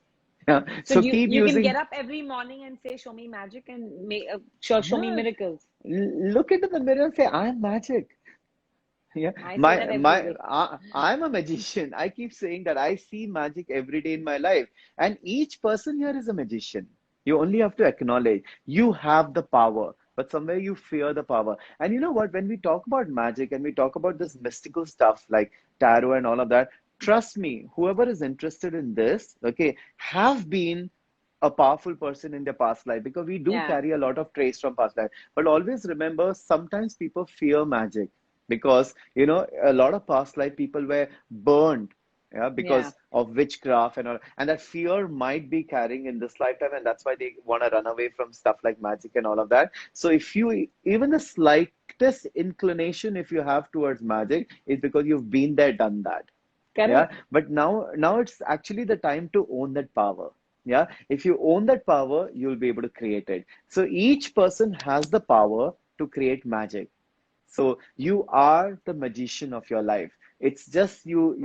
Yeah, So so you keep you can get using. up every morning and say, "Show me magic," and show me Yeah, miracles. look into the mirror and say, I'm magic. Yeah, I say that every day. I'm a magician. I keep saying that I see magic every day in my life, and each person here is a magician. You only have to acknowledge you have the power, but somewhere you fear the power. And you know what? When we talk about magic and we talk about this mystical stuff like tarot and all of that, trust me, whoever is interested in this, okay, have been a powerful person in their past life, because we do Yeah, carry a lot of trace from past life. But always remember, sometimes people fear magic because a lot of past life people were burned, yeah, yeah, because of witchcraft and all, and that fear might be carrying in this lifetime, and that's why they want to run away from stuff like magic and all of that. So if you even the slightest inclination if you have towards magic, is because you've been there, done that. Yeah, correct. but now it's actually the time to own that power. Yeah, if you own that power, you'll be able to create it. So each person has the power to create magic. So you are the magician of your life. It's just you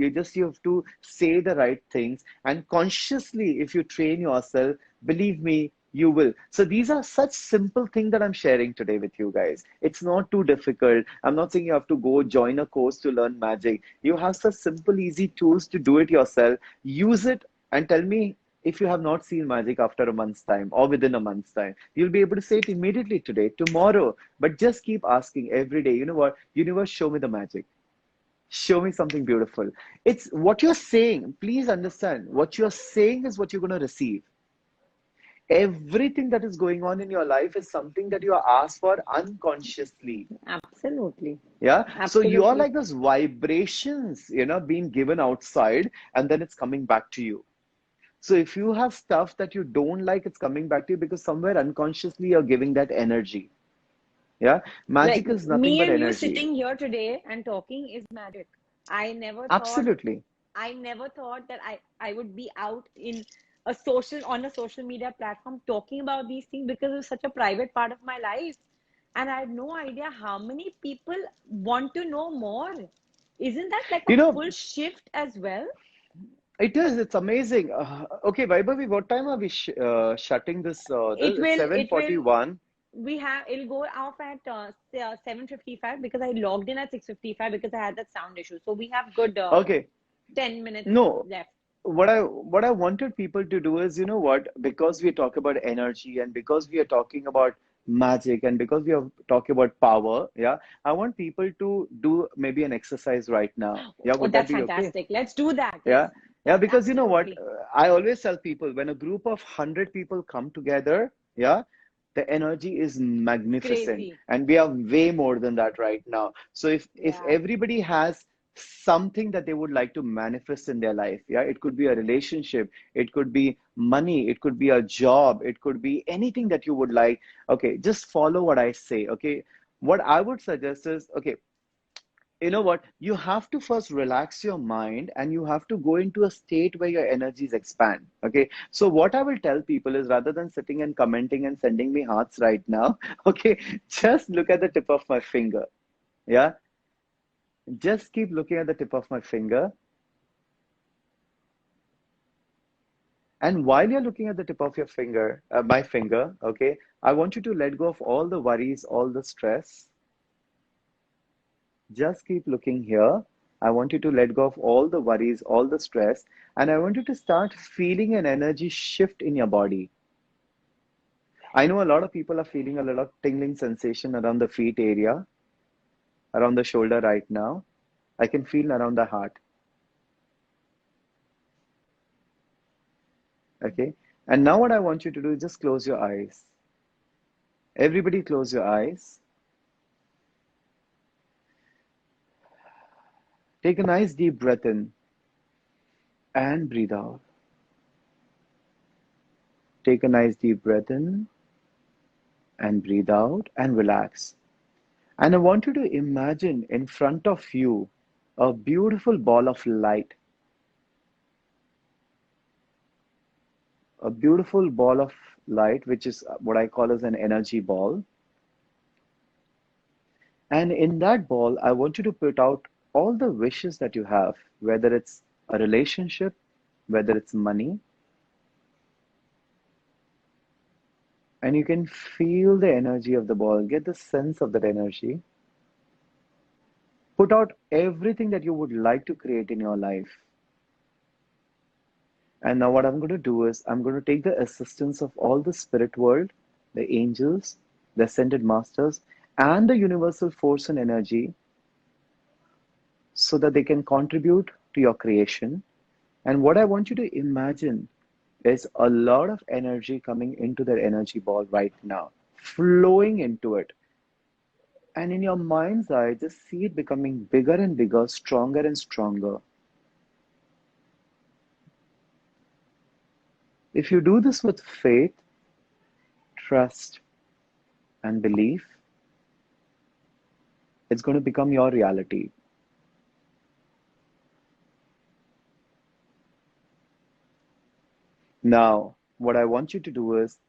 have to say the right things, and consciously, if you train yourself, believe me, you will. So these are such simple things that I'm sharing today with you guys. It's not too difficult. I'm not saying you have to go join a course to learn magic. You have such simple, easy tools to do it yourself. Use it and tell me if you have not seen magic after a month's time or within a month's time. You'll be able to say it immediately today, tomorrow, but just keep asking every day. You know what? Universe, show me the magic. Show me something beautiful. It's what you're saying. Please understand, what you're saying is what you're going to receive. Everything that is going on in your life is something that you are asked for unconsciously. Absolutely, Yeah. So you are absolutely. like those vibrations, being given outside, and then it's coming back to you. So if you have stuff that you don't like, it's coming back to you because somewhere unconsciously you're giving that energy. Yeah. Like Magic is nothing me but and you energy. sitting here today and talking is magic. I never thought Absolutely. I never thought that I would be out in a social media platform talking about these things because it's such a private part of my life. And I had no idea how many people want to know more. Isn't that like a You know, full shift as well? it is. It's amazing. Okay, Vaibhavi, what time are we shutting this? It It's will, it will, 7:41. it'll go off at 7:55 because I logged in at 6:55 because I had that sound issue. So we have good Okay. 10 minutes No, left. what I wanted people to do is, because we talk about energy and because we are talking about magic and because we are talking about power, yeah, I want people to do maybe an exercise right now. Yeah, Oh, would that that's be okay? fantastic. Let's do that. Let's Yeah. Yeah, because you know what? absolutely I always tell people when a group of 100 people come together, yeah, the energy is magnificent. crazy. And we are way more than that right now. So if Yeah. everybody has something that they would like to manifest in their life, yeah, it could be a relationship, it could be money, it could be a job, it could be anything that you would like. Okay, just follow what I say. Okay. What I would suggest is, okay, you know what? You have to first relax your mind and you have to go into a state where your energies expand. Okay. So, what I will tell people is rather than sitting and commenting and sending me hearts right now, okay, just look at the tip of my finger. Yeah. Just keep looking at the tip of my finger. And while you're looking at the tip of your finger, my finger, okay, I want you to let go of all the worries, all the stress. Just keep looking here. I want you to let go of all the worries, all the stress, and I want you to start feeling an energy shift in your body. I know a lot of people are feeling a lot of tingling sensation around the feet area, around the shoulder right now. I can feel around the heart. Okay. And now what I want you to do is just close your eyes. Everybody close your eyes. Take a nice deep breath in and breathe out. Take a nice deep breath in and breathe out and relax. And I want you to imagine in front of you a beautiful ball of light, a beautiful ball of light, which is what I call as an energy ball. And in that ball, I want you to put out all the wishes that you have, whether it's a relationship, whether it's money, and you can feel the energy of the ball, get the sense of that energy. Put out everything that you would like to create in your life. And now what I'm going to do is I'm going to take the assistance of all the spirit world, the angels, the ascended masters, and the universal force and energy so that they can contribute to your creation. And what I want you to imagine is a lot of energy coming into that energy ball right now, flowing into it. And in your mind's eye, just see it becoming bigger and bigger, stronger and stronger. If you do this with faith, trust, and belief, it's going to become your reality. Now, what I want you to do is,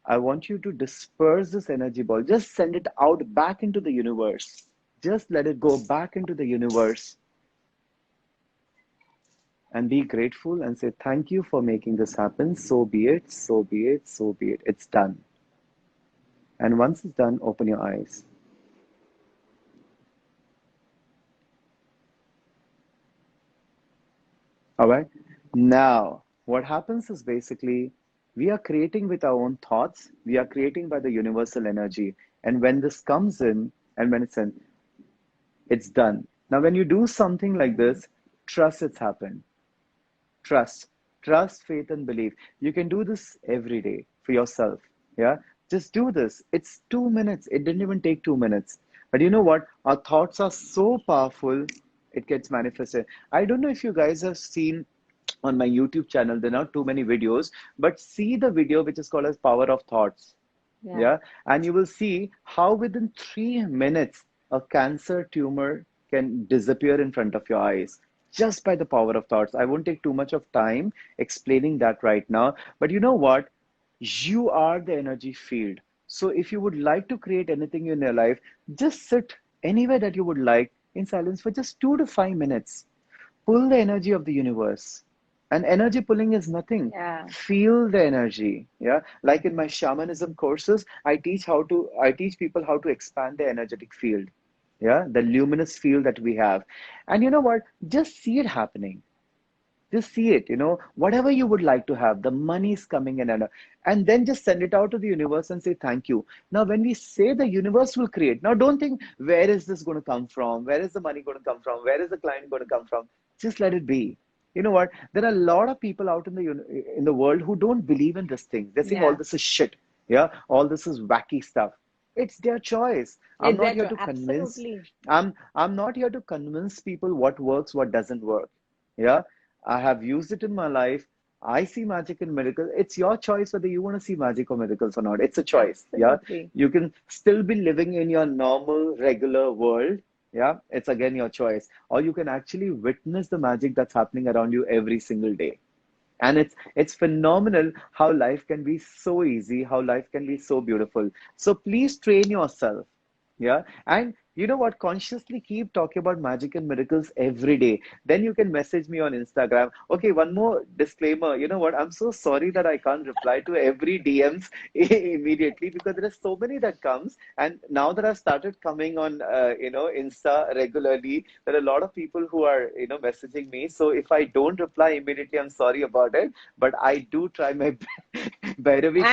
I want you to disperse this energy ball. Just send it out back into the universe. Just let it go back into the universe. And be grateful and say, thank you for making this happen. So be it, so be it, so be it. It's done. And once it's done, open your eyes. All right. Now, what happens is basically we are creating with our own thoughts. We are creating by the universal energy. And when this comes in and when it's in, it's done. Now, when you do something like this, trust it's happened. Trust, faith, and belief. You can do this every day for yourself. Yeah. Just do this. It's 2 minutes. It didn't even take 2 minutes. But you know what? Our thoughts are so powerful, it gets manifested. I don't know if you guys have seen on my YouTube channel, there are not too many videos, but see the video which is called as Power of Thoughts. Yeah. Yeah. And you will see how within 3 minutes a cancer tumor can disappear in front of your eyes just by the power of thoughts. I won't take too much of time explaining that right now. But you know what? You are the energy field. So if you would like to create anything in your life, just sit anywhere that you would like in silence for just 2 to 5 minutes. Pull the energy of the universe. And energy pulling is nothing. Yeah. Feel the energy. Yeah. Like in my shamanism courses, I teach people how to expand their energetic field. Yeah. The luminous field that we have. And you know what? Just see it happening. Just see it, whatever you would like to have, the money is coming in, and then just send it out to the universe and say thank you. Now, when we say the universe will create, now don't think, where is this going to come from? Where is the money going to come from? Where is the client going to come from? Just let it be. You know what? There are a lot of people out in the world who don't believe in this thing. They think all Yeah. this is shit. Yeah, all this is wacky stuff. It's their choice. I'm It's not their here choice. to convince. Absolutely. I'm not here to convince people what works, what doesn't work. Yeah, I have used it in my life. I see magic and miracles. It's your choice whether you want to see magic or miracles or not. It's a choice. Yeah, Absolutely. you can still be living in your normal, regular world Yeah, it's again your choice. Or you can actually witness the magic that's happening around you every single day. And it's phenomenal how life can be so easy, how life can be so beautiful. So please train yourself. Yeah. And you know what? Consciously keep talking about magic and miracles every day. Then you can message me on Instagram. Okay, one more disclaimer. You know what? I'm so sorry that I can't reply to every DMs immediately, because there are so many that comes. And now that I've started coming on, Insta regularly, there are a lot of people who are, messaging me. So if I don't reply immediately, I'm sorry about it. But I do try my best. And Vairavi,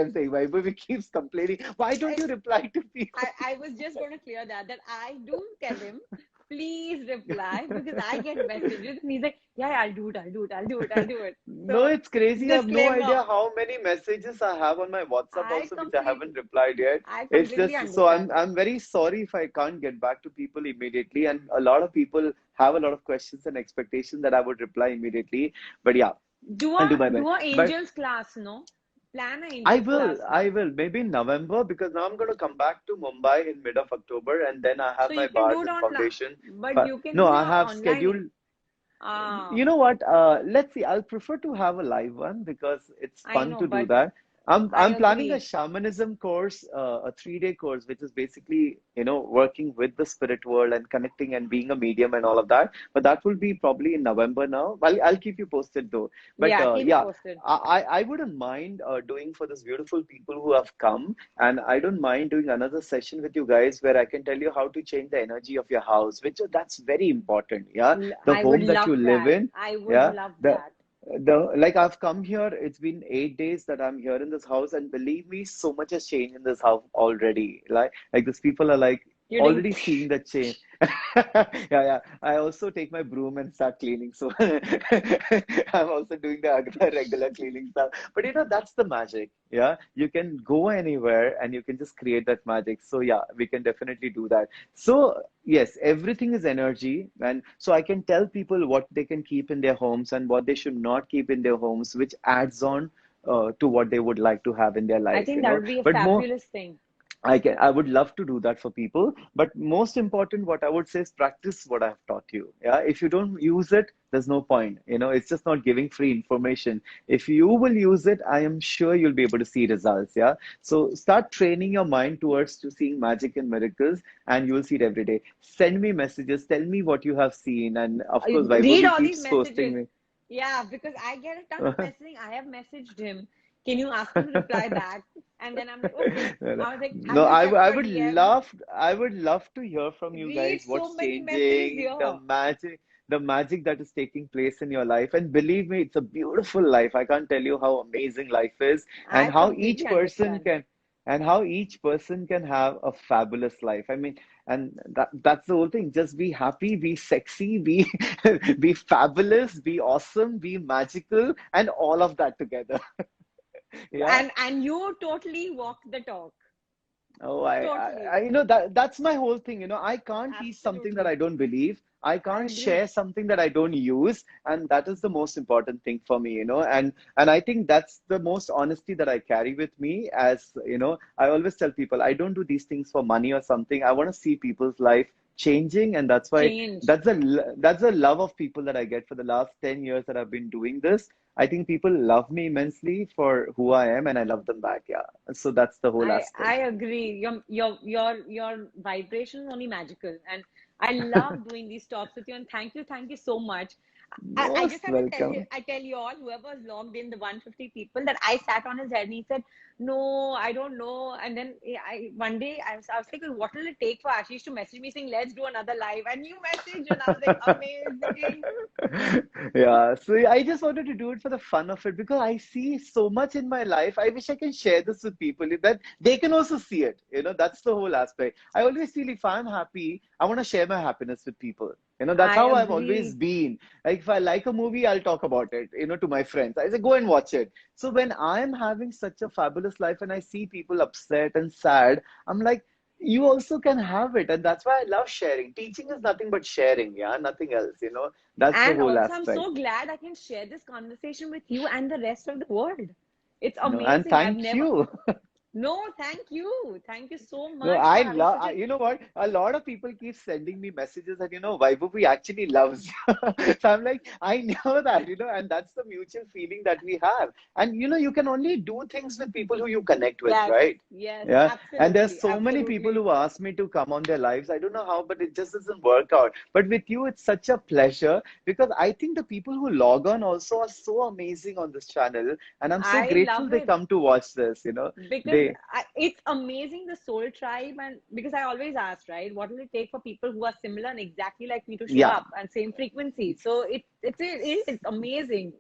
I'm saying, Vairavi keeps complaining. Why don't you reply to people? I was just going to clear that I do tell him, please reply, because I get messages and he's like, yeah, I'll do it, I'll do it, I'll do it, I'll do it. No, So it's crazy. I have no disclaimer, idea how many messages I have on my WhatsApp I also, which I complete haven't replied yet. I It's completely just so I'm understand. I'm very sorry if I can't get back to people immediately. And a lot of people have a lot of questions and expectations that I would reply immediately. But yeah, Do I'll do a my best. do a But angels class, no? Plan a I angels will, class I now. will. Maybe in November, because now I'm going to come back to Mumbai in mid of October, and then I have So my you can do bars it and online, foundation. but But you can no, do it I have online. scheduled. Ah, You know what? Let's see. I'll prefer to have a live one because it's I fun know, to do but that. I I'm planning a agree. shamanism course, a 3-day course, which is basically, working with the spirit world and connecting and being a medium and all of that. But that will be probably in November now. I'll keep you posted though. But Yeah, keep me yeah, posted. I wouldn't mind doing for this beautiful people who have come, and I don't mind doing another session with you guys where I can tell you how to change the energy of your house, which that's very important. Yeah, the I would home that you love live that. in. I would Yeah, love the that. like I've come here, it's been 8 days that I'm here in this house, and believe me, so much has changed in this house already. Like these people are like You're doing, already seeing the change. Yeah, yeah. I also take my broom and start cleaning. So I'm also doing the regular cleaning stuff. But that's the magic. Yeah, you can go anywhere and you can just create that magic. So yeah, we can definitely do that. So yes, everything is energy. And so I can tell people what they can keep in their homes and what they should not keep in their homes, which adds on to what they would like to have in their I life, think that would be a But more, fabulous thing. I would love to do that for people, but most important, what I would say is practice what I've taught you. Yeah, if you don't use it, there's no point. It's just not giving free information. If you will use it, I am sure you'll be able to see results. Yeah, so start training your mind towards to seeing magic and miracles, and you will see it every day. Send me messages, tell me what you have seen, and of course, Read Vaibhavi all these keeps messages. posting Yeah, because I get a ton of me. messaging. I have messaged him. Can you ask him to reply back? And then I'm like, okay. I was like, have No, you checked I your would DM? love to hear from you Read guys so what's many messages changing, here. the magic that is taking place in your life. And believe me, it's a beautiful life. I can't tell you how amazing life is and I how completely understand. each person can have a fabulous life. I mean, and that's the whole thing. Just be happy, be sexy, be be fabulous, be awesome, be magical, and all of that together. Yeah. And you totally walk the talk. Oh, Totally. that's my whole thing. I can't teach something that Absolutely. I don't believe. I I can't agree. share something that I don't use, and that is the most important thing for me. And I think that's the most honesty that I carry with me. As I always tell people, I don't do these things for money or something. I want to see people's life changing, and that's why Change. that's the love of people that I get for the last 10 years that I've been doing this. I think people love me immensely for who I am, and I love them back. Yeah. So that's the whole I aspect. agree. Your vibration is only magical, and I love doing these talks with you. And thank you so much. I just Most have to tell you, welcome. I tell you all, whoever's logged in, the 150 people, that I sat on his head and he said, no, I don't know. And then one day I was like, what will it take for Ashish to message me saying, let's do another live? And you messaged, and I was like, amazing. Yeah, so I just wanted to do it for the fun of it because I see so much in my life. I wish I can share this with people that they can also see it. That's the whole aspect. I always feel if I'm happy, I want to share my happiness with people. That's I how I've always agree. been. Like if I like a movie, I'll talk about it, to my friends. I say, go and watch it. So when I'm having such a fabulous life and I see people upset and sad, I'm like, you also can have it. And that's why I love sharing. Teaching is nothing but sharing, yeah, nothing else. That's the And whole also, I'm aspect. so glad I can share this conversation with you and the rest of the world. It's No, and amazing. I've thank never, you. No, thank you. Thank you so No, much I for having love, such a you know what? A lot of people keep sending me messages that, Vaibhavi actually loves you. So I'm like, I know that, and that's the mutual feeling that we have. And, you can only do things with people who you connect with, yes, right? yes, Yeah. And there's absolutely, so many people absolutely. who ask me to come on their lives. I don't know how, but it just doesn't work out. But with you, it's such a pleasure because I think the people who log on also are so amazing on this channel. And I'm so I grateful love they it. come to watch this. Because They, it's amazing, the soul tribe. And because I always ask, right, what will it take for people who are similar and exactly like me to show yeah. up and same frequency? So it is amazing.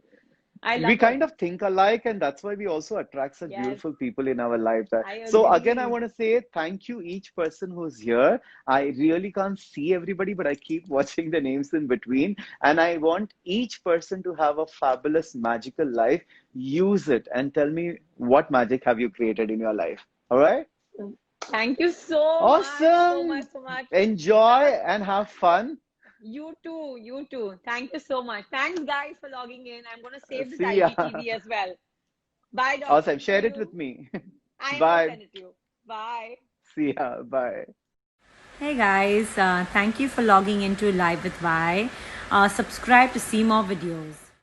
I We love it. kind of think alike, and that's why we also attract such Yes, beautiful people in our lives. I So again, I agree. want to say thank you each person who's here. I really can't see everybody, but I keep watching the names in between, and I want each person to have a fabulous magical life. Use it and tell me what magic have you created in your life. All right? Thank you so much, so much, Awesome. so much. Enjoy Last, and have fun. you too, you too. Thank you so much. Thanks, guys, for logging in. I'm gonna save this See ya. IGTV as well. Bye, doc. Awesome. See Share it with you. me. I will Bye. send it to you. Bye. See ya. Bye. Hey guys, thank you for logging into Live with Vi. Subscribe to see more videos.